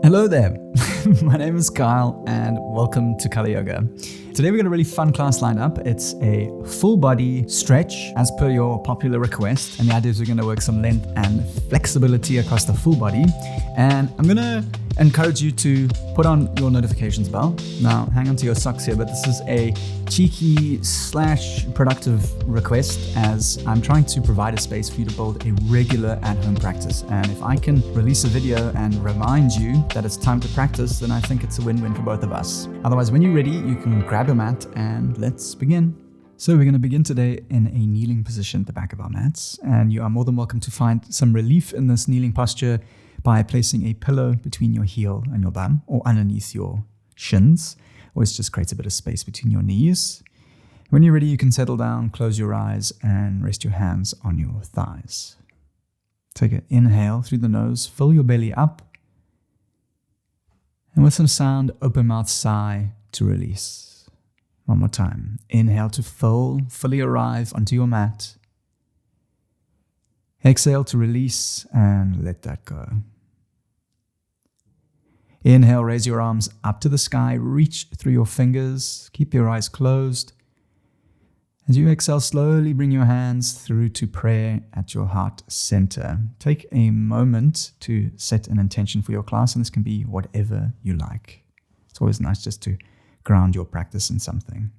Hello there, my name is Kyle and welcome to Color Yoga. Today we've got a really fun class lined up. It's a full body stretch as per your popular request, and the idea is we're going to work some length and flexibility across the full body. And I'm going to encourage you to put on your notifications bell. Now hang on to your socks here, but this is a cheeky / productive request as I'm trying to provide a space for you to build a regular at-home practice. And if I can release a video and remind you that it's time to practice, then I think it's a win-win for both of us. Otherwise, when you're ready, you can grab your mat and let's begin. So we're going to begin today in a kneeling position at the back of our mats, and you are more than welcome to find some relief in this kneeling posture by placing a pillow between your heel and your bum or underneath your shins, or it just creates a bit of space between your knees. When you're ready, you can settle down, close your eyes, and rest your hands on your thighs. Take an inhale through the nose, fill your belly up, and with some sound, open mouth sigh to release. One more time. Inhale to fully arrive onto your mat. Exhale to release and let that go. Inhale, raise your arms up to the sky, reach through your fingers, keep your eyes closed. As you exhale, slowly bring your hands through to prayer at your heart center. Take a moment to set an intention for your class, and this can be whatever you like. It's always nice just to ground your practice in something.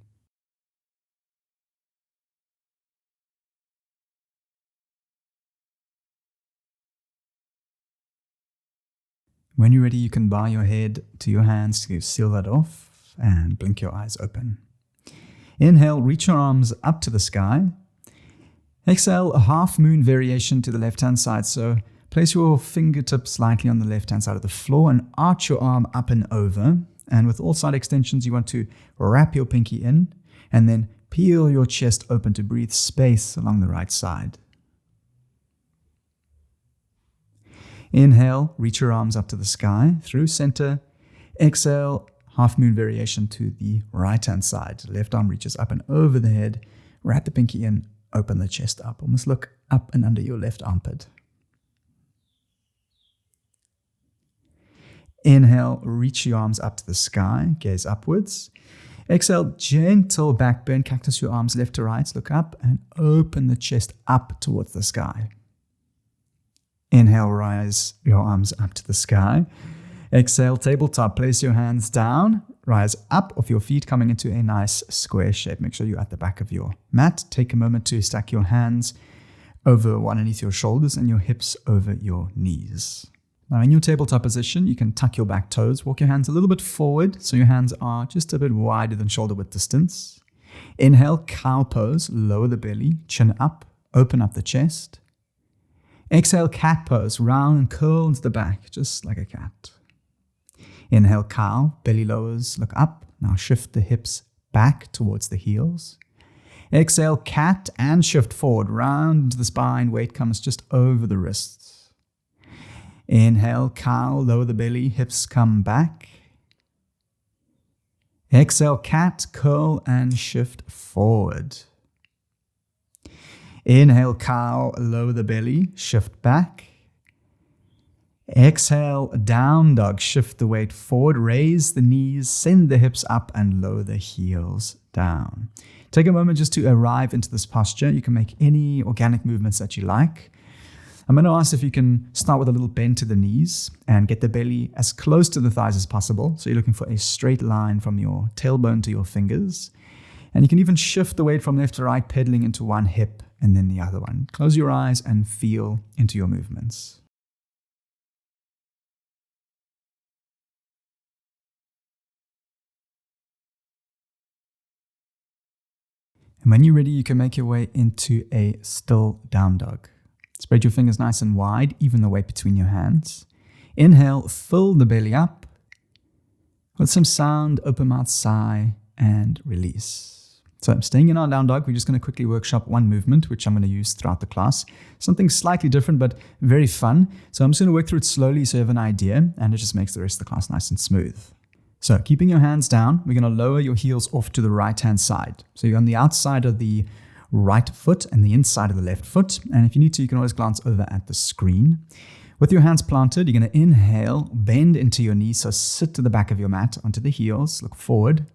When you're ready, you can bow your head to your hands to seal that off and blink your eyes open. Inhale, reach your arms up to the sky. Exhale, a half moon variation to the left-hand side. So place your fingertips slightly on the left-hand side of the floor and arch your arm up and over. And with all side extensions, you want to wrap your pinky in and then peel your chest open to breathe space along the right side. Inhale, reach your arms up to the sky through center. Exhale, half moon variation to the right-hand side. Left arm reaches up and over the head. Wrap the pinky in, open the chest up. Almost look up and under your left armpit. Inhale, reach your arms up to the sky, gaze upwards. Exhale, gentle back bend, cactus your arms left to right. Look up and open the chest up towards the sky. Inhale, rise your arms up to the sky. Exhale, tabletop, place your hands down, rise up off your feet, coming into a nice square shape. Make sure you're at the back of your mat. Take a moment to stack your hands over one underneath your shoulders and your hips over your knees. Now in your tabletop position, you can tuck your back toes, walk your hands a little bit forward so your hands are just a bit wider than shoulder width distance. Inhale, cow pose, lower the belly, chin up, open up the chest. Exhale, cat pose, round and curl into the back, just like a cat. Inhale, cow, belly lowers, look up. Now shift the hips back towards the heels. Exhale, cat, and shift forward, round into the spine, weight comes just over the wrists. Inhale, cow, lower the belly, hips come back. Exhale, cat, curl, and shift forward. Inhale, cow, lower the belly, shift back. Exhale, down dog, shift the weight forward, raise the knees, send the hips up and lower the heels down. Take a moment just to arrive into this posture. You can make any organic movements that you like. I'm going to ask if you can start with a little bend to the knees and get the belly as close to the thighs as possible. So you're looking for a straight line from your tailbone to your fingers. And you can even shift the weight from left to right, pedaling into one hip and then the other one. Close your eyes and feel into your movements. And when you're ready, you can make your way into a still down dog. Spread your fingers nice and wide, even the weight between your hands. Inhale, fill the belly up. With some sound, open mouth sigh and release. So staying in our down dog, we're just going to quickly workshop one movement, which I'm going to use throughout the class. Something slightly different, but very fun. So I'm just going to work through it slowly so you have an idea, and it just makes the rest of the class nice and smooth. So keeping your hands down, we're going to lower your heels off to the right-hand side. So you're on the outside of the right foot and the inside of the left foot. And if you need to, you can always glance over at the screen. With your hands planted, you're going to inhale, bend into your knees, so sit to the back of your mat, onto the heels, look forward.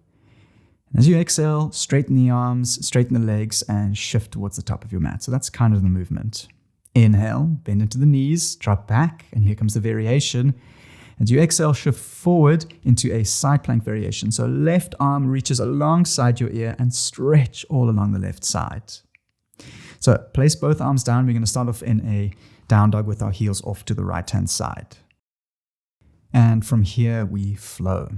And as you exhale, straighten the arms, straighten the legs, and shift towards the top of your mat. So that's kind of the movement. Inhale, bend into the knees, drop back, and here comes the variation. As you exhale, shift forward into a side plank variation. So left arm reaches alongside your ear and stretch all along the left side. So place both arms down. We're going to start off in a down dog with our heels off to the right-hand side. And from here, we flow.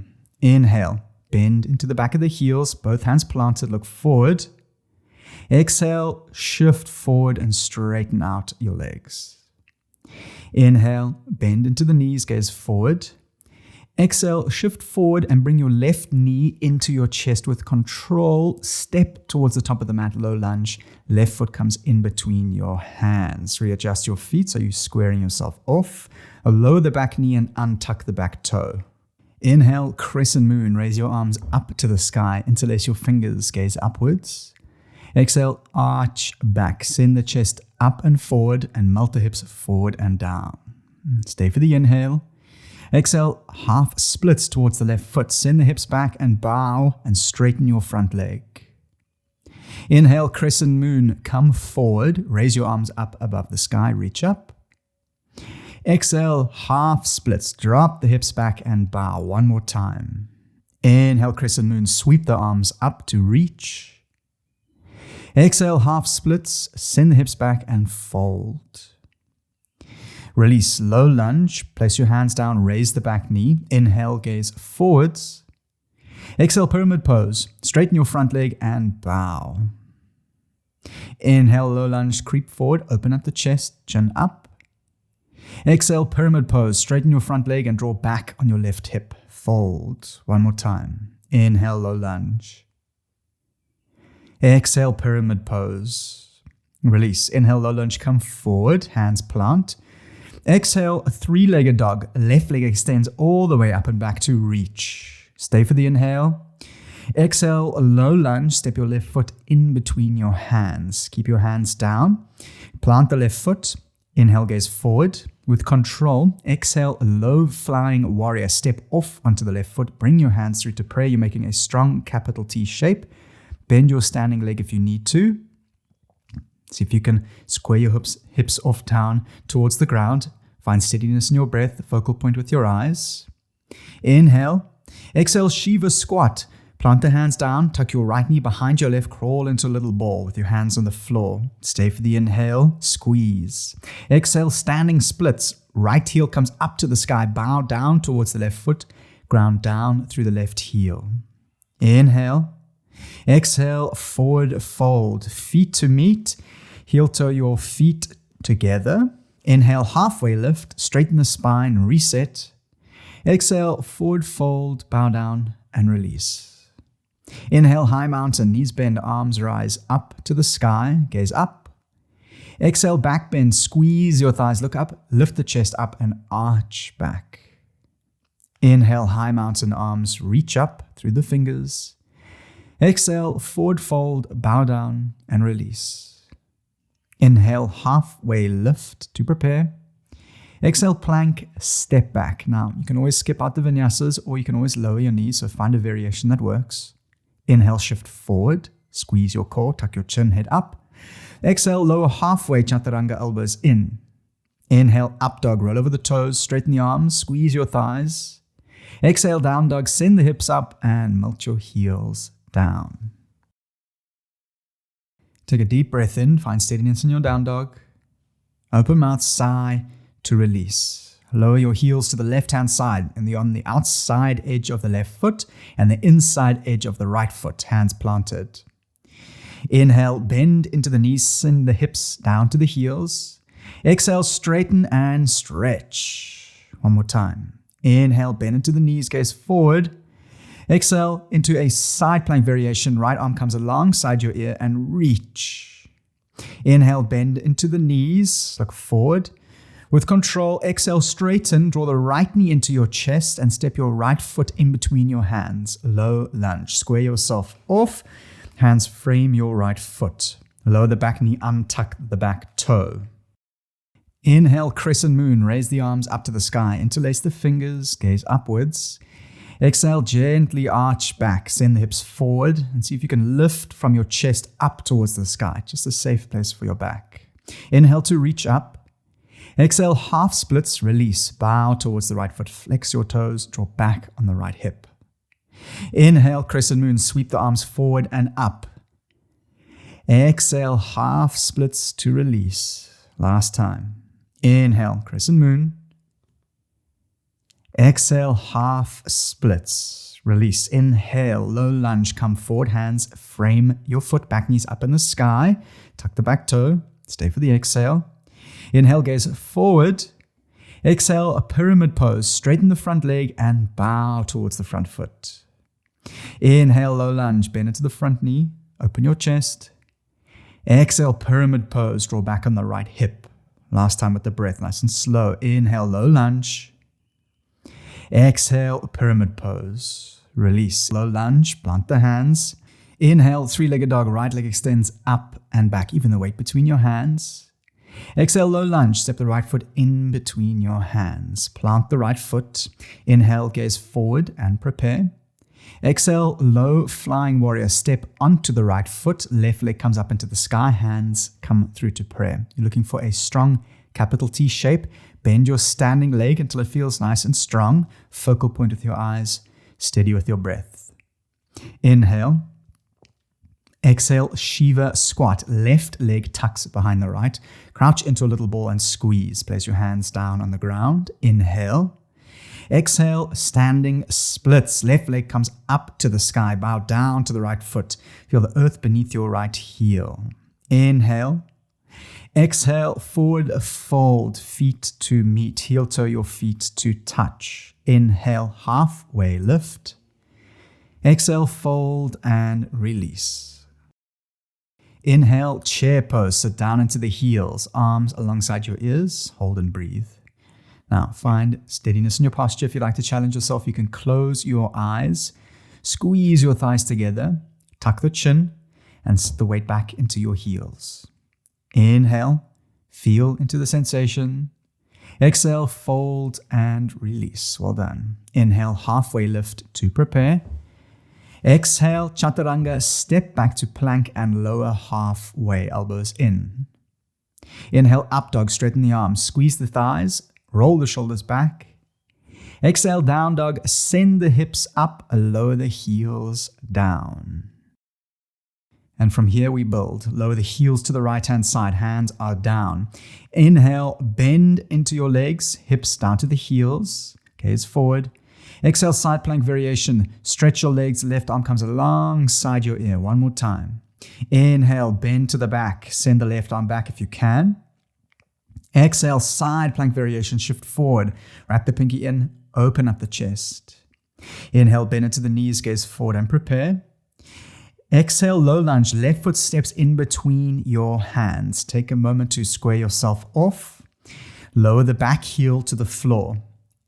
Inhale, bend into the back of the heels, both hands planted, look forward. Exhale, shift forward and straighten out your legs. Inhale, bend into the knees, gaze forward. Exhale, shift forward and bring your left knee into your chest with control. Step towards the top of the mat, low lunge. Left foot comes in between your hands. Readjust your feet so you're squaring yourself off. Lower the back knee and untuck the back toe. Inhale, crescent moon. Raise your arms up to the sky. Interlace your fingers, gaze upwards. Exhale, arch back. Send the chest up and forward and melt the hips forward and down. Stay for the inhale. Exhale, half splits towards the left foot. Send the hips back and bow and straighten your front leg. Inhale, crescent moon. Come forward. Raise your arms up above the sky. Reach up. Exhale, half splits. Drop the hips back and bow. One more time. Inhale, crescent moon. Sweep the arms up to reach. Exhale, half splits. Send the hips back and fold. Release, low lunge. Place your hands down, raise the back knee. Inhale, gaze forwards. Exhale, pyramid pose. Straighten your front leg and bow. Inhale, low lunge, creep forward. Open up the chest, chin up. Exhale, pyramid pose. Straighten your front leg and draw back on your left hip. Fold. One more time. Inhale, low lunge. Exhale, pyramid pose. Release. Inhale, low lunge, come forward. Hands plant. Exhale, a three-legged dog. Left leg extends all the way up and back to reach. Stay for the inhale. Exhale, a low lunge. Step your left foot in between your hands. Keep your hands down. Plant the left foot. Inhale, gaze forward. With control, exhale, a low flying warrior. Step off onto the left foot. Bring your hands through to prayer. You're making a strong capital T shape. Bend your standing leg if you need to. See if you can square your hips off down towards the ground. Find steadiness in your breath, focal point with your eyes. Inhale. Exhale, Shiva squat. Plant the hands down, tuck your right knee behind your left, crawl into a little ball with your hands on the floor. Stay for the inhale, squeeze. Exhale, standing splits. Right heel comes up to the sky, bow down towards the left foot, ground down through the left heel. Inhale. Exhale, forward fold. Feet to meet. Heel toe your feet together. Inhale, halfway lift. Straighten the spine, reset. Exhale, forward fold, bow down, and release. Inhale, high mountain. Knees bend, arms rise up to the sky. Gaze up. Exhale, back bend. Squeeze your thighs, look up. Lift the chest up and arch back. Inhale, high mountain. Arms reach up through the fingers. Exhale, forward fold, bow down, and release. Inhale, halfway lift to prepare. Exhale, plank, step back. Now, you can always skip out the vinyasas or you can always lower your knees, so find a variation that works. Inhale, shift forward, squeeze your core, tuck your chin, head up. Exhale, lower halfway, chaturanga, elbows in. Inhale, up dog, roll over the toes, straighten the arms, squeeze your thighs. Exhale, down dog, send the hips up and melt your heels down. Take a deep breath in, find steadiness in your down dog. Open mouth, sigh to release. Lower your heels to the left-hand side and on the outside edge of the left foot and the inside edge of the right foot, hands planted. Inhale, bend into the knees, send the hips down to the heels. Exhale, straighten and stretch. One more time. Inhale, bend into the knees, gaze forward. Exhale into a side plank variation. Right arm comes alongside your ear and reach. Inhale, bend into the knees, look forward. With control, exhale, straighten, draw the right knee into your chest and step your right foot in between your hands. Low lunge. Square yourself off. Hands frame your right foot. Lower the back knee, untuck the back toe. Inhale, crescent moon. Raise the arms up to the sky. Interlace the fingers. Gaze upwards. Exhale, gently arch back. Send the hips forward and see if you can lift from your chest up towards the sky. Just a safe place for your back. Inhale to reach up. Exhale, half splits. Release. Bow towards the right foot. Flex your toes. Draw back on the right hip. Inhale, crescent moon. Sweep the arms forward and up. Exhale, half splits to release. Last time. Inhale, crescent moon. Exhale, half splits. Release. Inhale, low lunge. Come forward, hands. Frame your foot, back knees up in the sky. Tuck the back toe. Stay for the exhale. Inhale, gaze forward. Exhale, a pyramid pose. Straighten the front leg and bow towards the front foot. Inhale, low lunge. Bend into the front knee. Open your chest. Exhale, pyramid pose. Draw back on the right hip. Last time with the breath, nice and slow. Inhale, low lunge. Exhale, pyramid pose. Release. Low lunge, plant the hands. Inhale, three-legged dog. Right leg extends up and back. Even the weight between your hands. Exhale, low lunge. Step the right foot in between your hands. Plant the right foot. Inhale, gaze forward and prepare. Exhale, low flying warrior. Step onto the right foot. Left leg comes up into the sky. Hands come through to prayer. You're looking for a strong capital T shape. Bend your standing leg until it feels nice and strong. Focal point with your eyes. Steady with your breath. Inhale. Exhale, Shiva squat. Left leg tucks behind the right. Crouch into a little ball and squeeze. Place your hands down on the ground. Inhale. Exhale, standing splits. Left leg comes up to the sky. Bow down to the right foot. Feel the earth beneath your right heel. Inhale. Exhale, forward fold, feet to meet, heel toe your feet to touch. Inhale, halfway lift. Exhale, fold and release. Inhale, chair pose, sit down into the heels, arms alongside your ears, hold and breathe. Now, find steadiness in your posture. If you'd like to challenge yourself, you can close your eyes, squeeze your thighs together, tuck the chin, and sit the weight back into your heels. Inhale, feel into the sensation. Exhale, fold and release. Well done. Inhale, halfway lift to prepare. Exhale, chaturanga, step back to plank and lower halfway, elbows in. Inhale, up dog, straighten the arms, squeeze the thighs, roll the shoulders back. Exhale, down dog, send the hips up, lower the heels down. And from here we build. Lower the heels to the right-hand side. Hands are down. Inhale, bend into your legs. Hips down to the heels. Gaze forward. Exhale, side plank variation. Stretch your legs. Left arm comes alongside your ear. One more time. Inhale, bend to the back. Send the left arm back if you can. Exhale, side plank variation. Shift forward. Wrap the pinky in. Open up the chest. Inhale, bend into the knees. Gaze forward and prepare. Exhale, low lunge. Left foot steps in between your hands. Take a moment to square yourself off. Lower the back heel to the floor.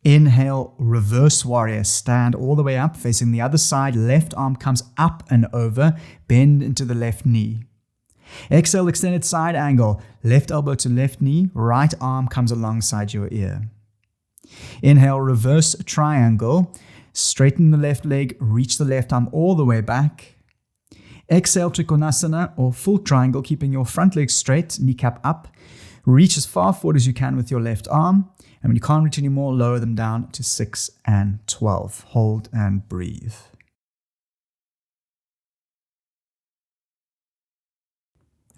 Inhale, reverse warrior. Stand all the way up, facing the other side. Left arm comes up and over. Bend into the left knee. Exhale, extended side angle. Left elbow to left knee. Right arm comes alongside your ear. Inhale, reverse triangle. Straighten the left leg. Reach the left arm all the way back. Exhale, Trikonasana or full triangle, keeping your front leg straight, kneecap up. Reach as far forward as you can with your left arm. And when you can't reach anymore, lower them down to 6 and 12. Hold and breathe.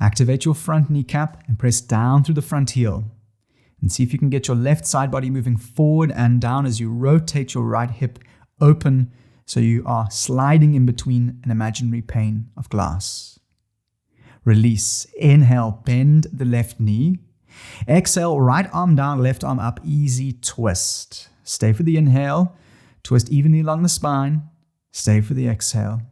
Activate your front kneecap and press down through the front heel. And see if you can get your left side body moving forward and down as you rotate your right hip open, so you are sliding in between an imaginary pane of glass. Release. Inhale, bend the left knee. Exhale, right arm down, left arm up, easy twist. Stay for the inhale. Twist evenly along the spine. Stay for the exhale.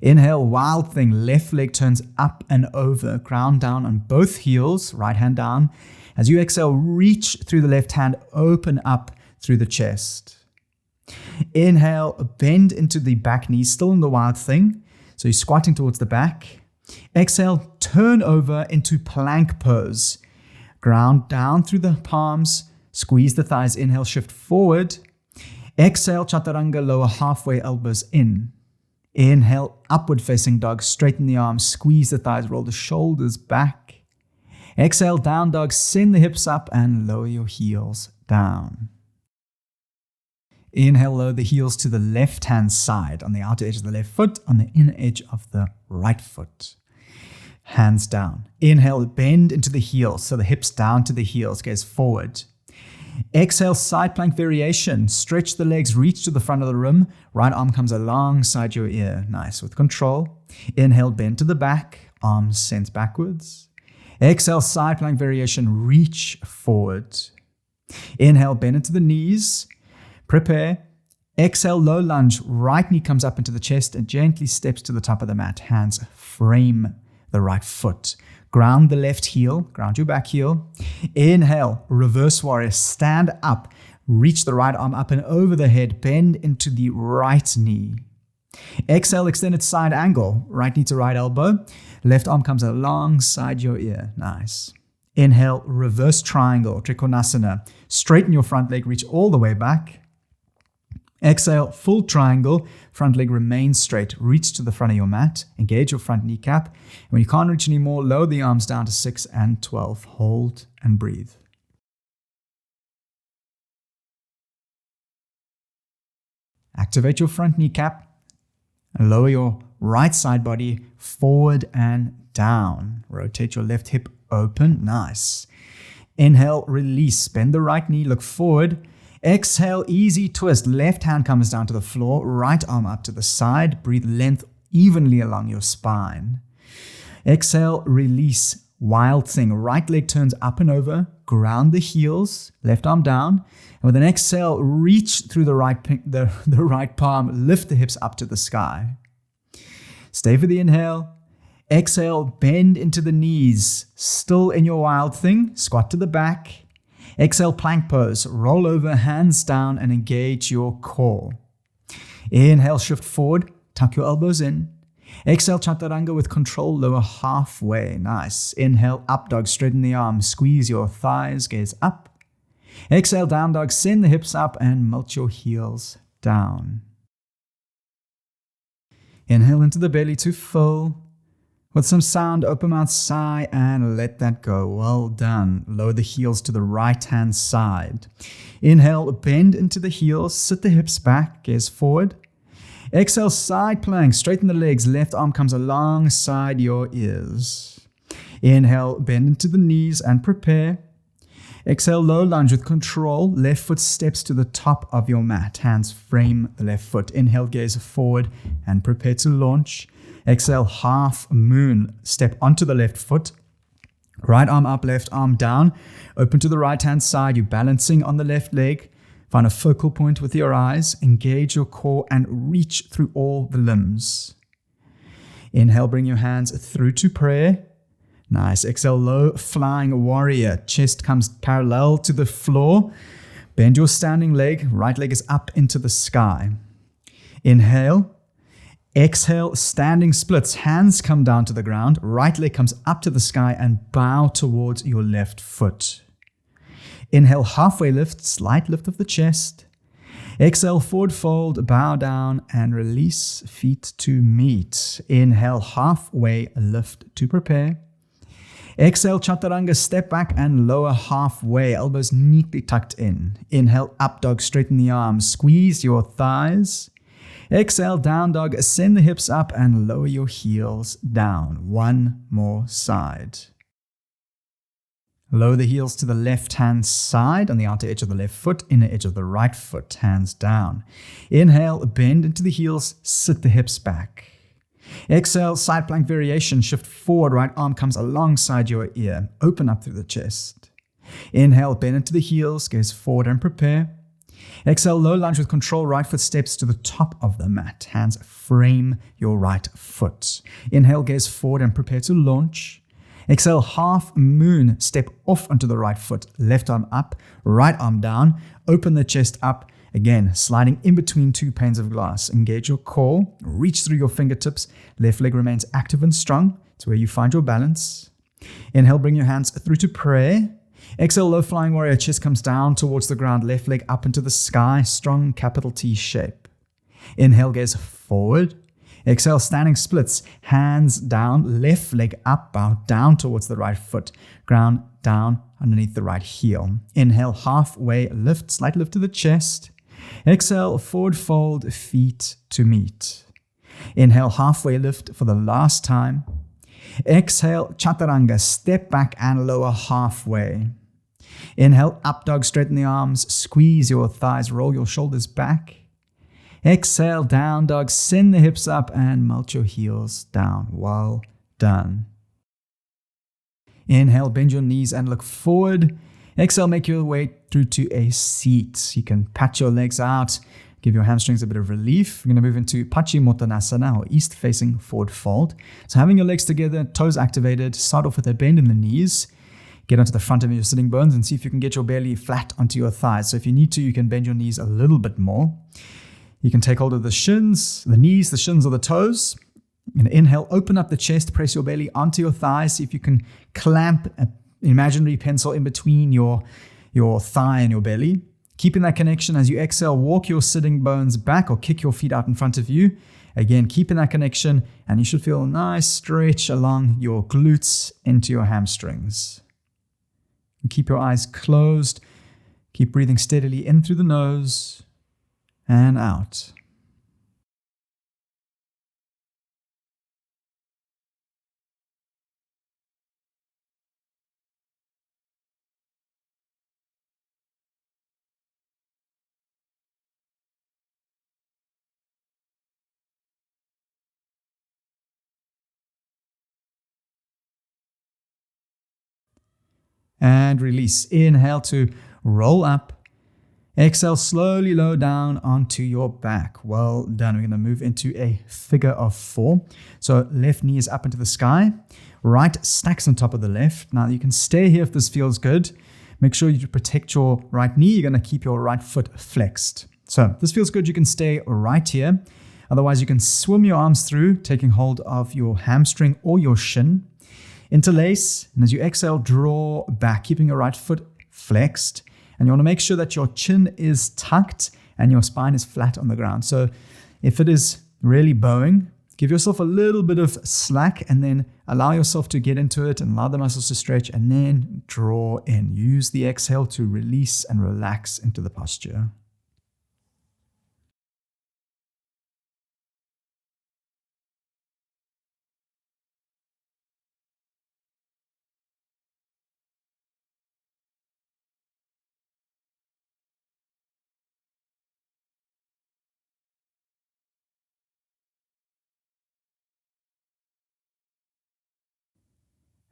Inhale, wild thing. Left leg turns up and over. Ground down on both heels. Right hand down. As you exhale, reach through the left hand. Open up through the chest. Inhale, bend into the back knee, still in the wild thing. So you're squatting towards the back. Exhale, turn over into plank pose. Ground down through the palms. Squeeze the thighs. Inhale, shift forward. Exhale, chaturanga, lower halfway, elbows in. Inhale, upward facing dog. Straighten the arms. Squeeze the thighs. Roll the shoulders back. Exhale, down dog. Send the hips up and lower your heels down. Inhale, lower the heels to the left-hand side, on the outer edge of the left foot, on the inner edge of the right foot. Hands down. Inhale, bend into the heels, so the hips down to the heels, gaze forward. Exhale, side plank variation. Stretch the legs, reach to the front of the room. Right arm comes alongside your ear. Nice, with control. Inhale, bend to the back, arms sent backwards. Exhale, side plank variation, reach forward. Inhale, bend into the knees. Prepare. Exhale, low lunge. Right knee comes up into the chest and gently steps to the top of the mat. Hands frame the right foot. Ground the left heel. Ground your back heel. Inhale, reverse warrior. Stand up. Reach the right arm up and over the head. Bend into the right knee. Exhale, extended side angle. Right knee to right elbow. Left arm comes alongside your ear. Nice. Inhale, reverse triangle, Trikonasana. Straighten your front leg. Reach all the way back. Exhale, full triangle, front leg remains straight. Reach to the front of your mat, engage your front kneecap. And when you can't reach anymore, lower the arms down to 6 and 12. Hold and breathe. Activate your front kneecap and lower your right side body forward and down. Rotate your left hip open. Nice. Inhale, release. Bend the right knee, look forward. Exhale, easy twist. Left hand comes down to the floor, right arm up to the side. Breathe length evenly along your spine. Exhale, release. Wild thing. Right leg turns up and over. Ground the heels. Left arm down. And with an exhale, reach through the right palm. Lift the hips up to the sky. Stay for the inhale. Exhale, bend into the knees. Still in your wild thing. Squat to the back. Exhale, plank pose. Roll over, hands down, and engage your core. Inhale, shift forward. Tuck your elbows in. Exhale, chaturanga with control. Lower halfway. Nice. Inhale, up dog. Straighten the arms. Squeeze your thighs. Gaze up. Exhale, down dog. Send the hips up and melt your heels down. Inhale into the belly to fill. With some sound, open mouth, sigh, and let that go. Well done. Lower the heels to the right-hand side. Inhale, bend into the heels, sit the hips back, gaze forward. Exhale, side plank, straighten the legs, left arm comes alongside your ears. Inhale, bend into the knees and prepare. Exhale, low lunge with control, left foot steps to the top of your mat. Hands frame the left foot. Inhale, gaze forward and prepare to launch. Exhale, half moon. Step onto the left foot. Right arm up, left arm down. Open to the right-hand side. You're balancing on the left leg. Find a focal point with your eyes. Engage your core and reach through all the limbs. Inhale, bring your hands through to prayer. Nice. Exhale, low flying warrior. Chest comes parallel to the floor. Bend your standing leg. Right leg is up into the sky. Inhale. Exhale, standing splits. Hands come down to the ground. Right leg comes up to the sky and bow towards your left foot. Inhale, halfway lift, slight lift of the chest. Exhale, forward fold, bow down and release, feet to meet. Inhale, halfway lift to prepare. Exhale, chaturanga, step back and lower halfway, elbows neatly tucked in. Inhale, up dog, straighten the arms, squeeze your thighs. Exhale, down dog, send the hips up and lower your heels down. One more side. Lower the heels to the left-hand side on the outer edge of the left foot, inner edge of the right foot, hands down. Inhale, bend into the heels, sit the hips back. Exhale, side plank variation, shift forward, right arm comes alongside your ear. Open up through the chest. Inhale, bend into the heels, gaze forward and prepare. Exhale, low lunge with control, right foot steps to the top of the mat. Hands frame your right foot. Inhale, gaze forward and prepare to launch. Exhale, half moon, step off onto the right foot, left arm up, right arm down, open the chest up, again, sliding in between two panes of glass. Engage your core, reach through your fingertips, left leg remains active and strong. It's where you find your balance. Inhale, bring your hands through to prayer. Exhale, low flying warrior, chest comes down towards the ground, left leg up into the sky, strong capital T shape. Inhale, gaze forward. Exhale, standing splits, hands down, left leg up, bow down towards the right foot, ground down underneath the right heel. Inhale, halfway lift, slight lift to the chest. Exhale, forward fold, feet to meet. Inhale, halfway lift for the last time. Exhale, chaturanga, step back and lower halfway. Inhale, up dog, straighten the arms, squeeze your thighs, roll your shoulders back. Exhale, down dog, send the hips up and melt your heels down. Well done. Inhale, bend your knees and look forward. Exhale, make your way through to a seat. You can pat your legs out, give your hamstrings a bit of relief. We're going to move into Paschimottanasana, or east-facing forward fold. So having your legs together, toes activated, start off with a bend in the knees. Get onto the front of your sitting bones and see if you can get your belly flat onto your thighs. So if you need to, you can bend your knees a little bit more. You can take hold of the shins, the knees, the shins, or the toes. And inhale, open up the chest, press your belly onto your thighs. See if you can clamp an imaginary pencil in between your thigh and your belly. Keeping that connection as you exhale, walk your sitting bones back or kick your feet out in front of you. Again, keeping that connection, and you should feel a nice stretch along your glutes into your hamstrings. And keep your eyes closed. Keep breathing steadily in through the nose and out. And release. Inhale to roll up. Exhale, slowly lower down onto your back. Well done. We're going to move into a figure of four. So left knee is up into the sky. Right stacks on top of the left. Now you can stay here if this feels good. Make sure you protect your right knee. You're going to keep your right foot flexed. So if this feels good, you can stay right here. Otherwise, you can swim your arms through, taking hold of your hamstring or your shin. Interlace, and as you exhale, draw back, keeping your right foot flexed. And you want to make sure that your chin is tucked and your spine is flat on the ground. So if it is really bowing, give yourself a little bit of slack and then allow yourself to get into it and allow the muscles to stretch and then draw in. Use the exhale to release and relax into the posture.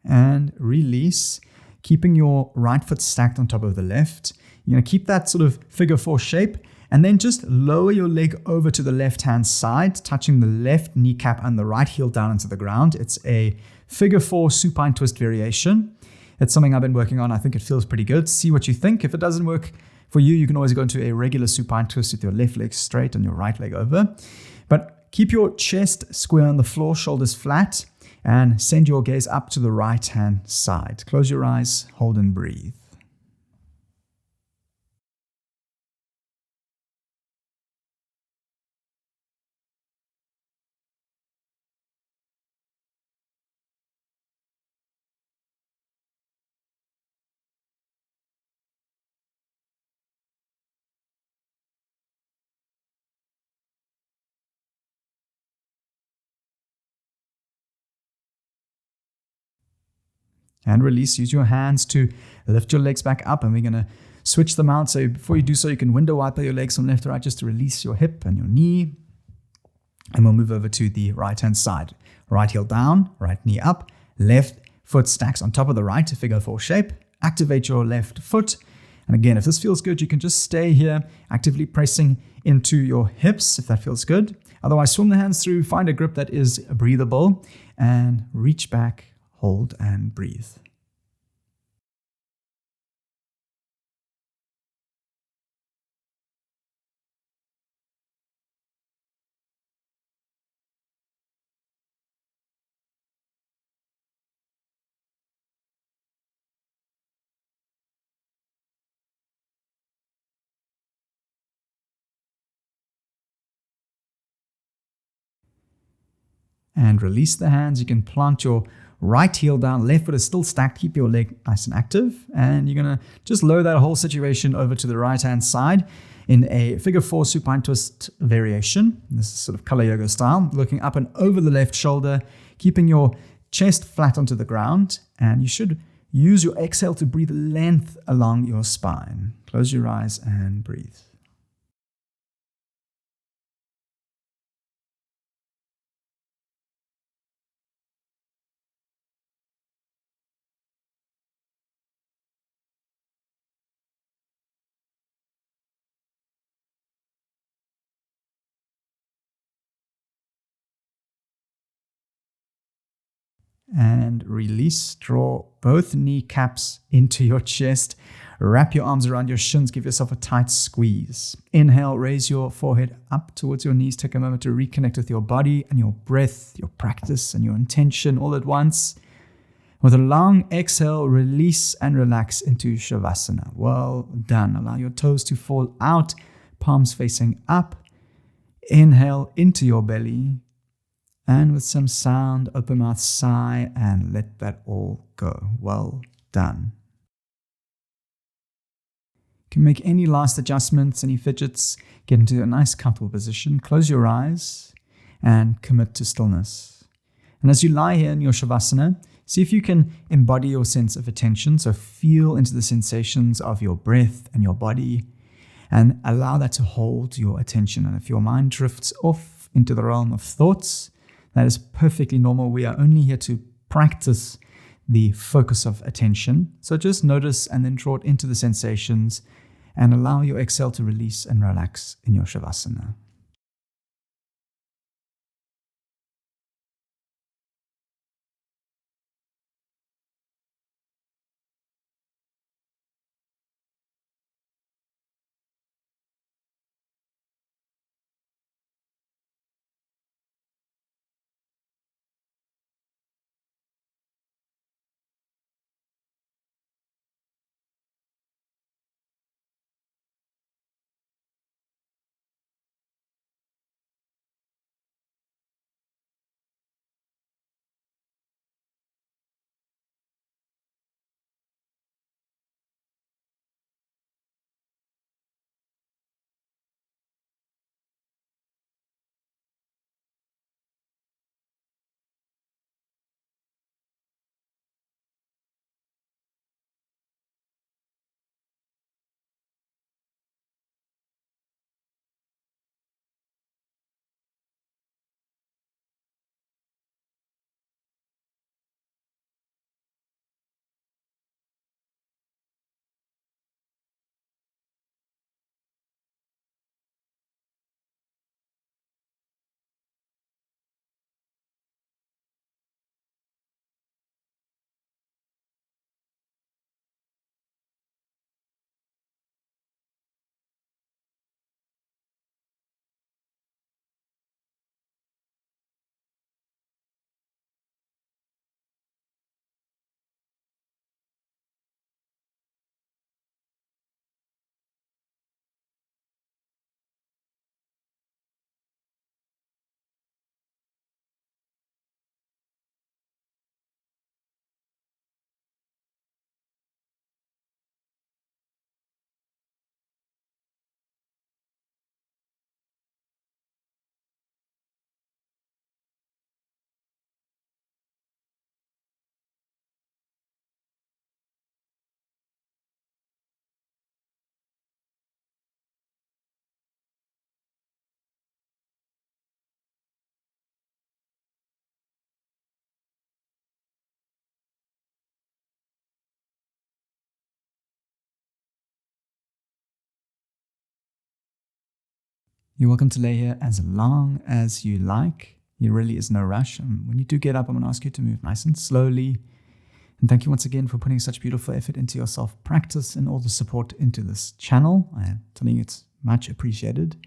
And release, keeping your right foot stacked on top of the left. You're going to keep that sort of figure four shape and then just lower your leg over to the left-hand side, touching the left kneecap and the right heel down into the ground. It's a figure four supine twist variation. It's something I've been working on. I think it feels pretty good. See what you think. If it doesn't work for you, you can always go into a regular supine twist with your left leg straight and your right leg over. But keep your chest square on the floor, shoulders flat, and send your gaze up to the right-hand side. Close your eyes, hold and breathe. And release. Use your hands to lift your legs back up, and we're going to switch them out. So before you do so, you can window wiper your legs from left to right just to release your hip and your knee. And we'll move over to the right-hand side. Right heel down, right knee up, left foot stacks on top of the right, figure four shape. Activate your left foot. And again, if this feels good, you can just stay here, actively pressing into your hips if that feels good. Otherwise, swim the hands through, find a grip that is breathable, and reach back, hold, and breathe. And release the hands. You can plant your right heel down, left foot is still stacked. Keep your leg nice and active. And you're going to just lower that whole situation over to the right-hand side in a figure 4 supine twist variation. This is sort of color yoga style, looking up and over the left shoulder, keeping your chest flat onto the ground. And you should use your exhale to breathe length along your spine. Close your eyes and breathe. And release. Draw both kneecaps into your chest. Wrap your arms around your shins. Give yourself a tight squeeze. Inhale, raise your forehead up towards your knees. Take a moment to reconnect with your body and your breath, your practice and your intention all at once. With a long exhale, release and relax into Shavasana. Well done. Allow your toes to fall out, palms facing up. Inhale into your belly. And with some sound, open mouth sigh and let that all go. Well done. You can make any last adjustments, any fidgets, get into a nice comfortable position. Close your eyes and commit to stillness. And as you lie here in your Shavasana, see if you can embody your sense of attention. So feel into the sensations of your breath and your body and allow that to hold your attention. And if your mind drifts off into the realm of thoughts, that is perfectly normal. We are only here to practice the focus of attention. So just notice and then draw it into the sensations and allow your exhale to release and relax in your Shavasana. You're welcome to lay here as long as you like. There really is no rush. And when you do get up, I'm going to ask you to move nice and slowly. And thank you once again for putting such beautiful effort into your self-practice and all the support into this channel. I'm telling you, it's much appreciated.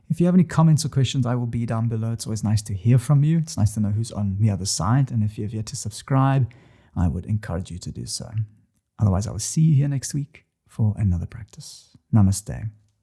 If you have any comments or questions, I will be down below. It's always nice to hear from you. It's nice to know who's on the other side. And if you have yet to subscribe, I would encourage you to do so. Otherwise, I will see you here next week for another practice. Namaste.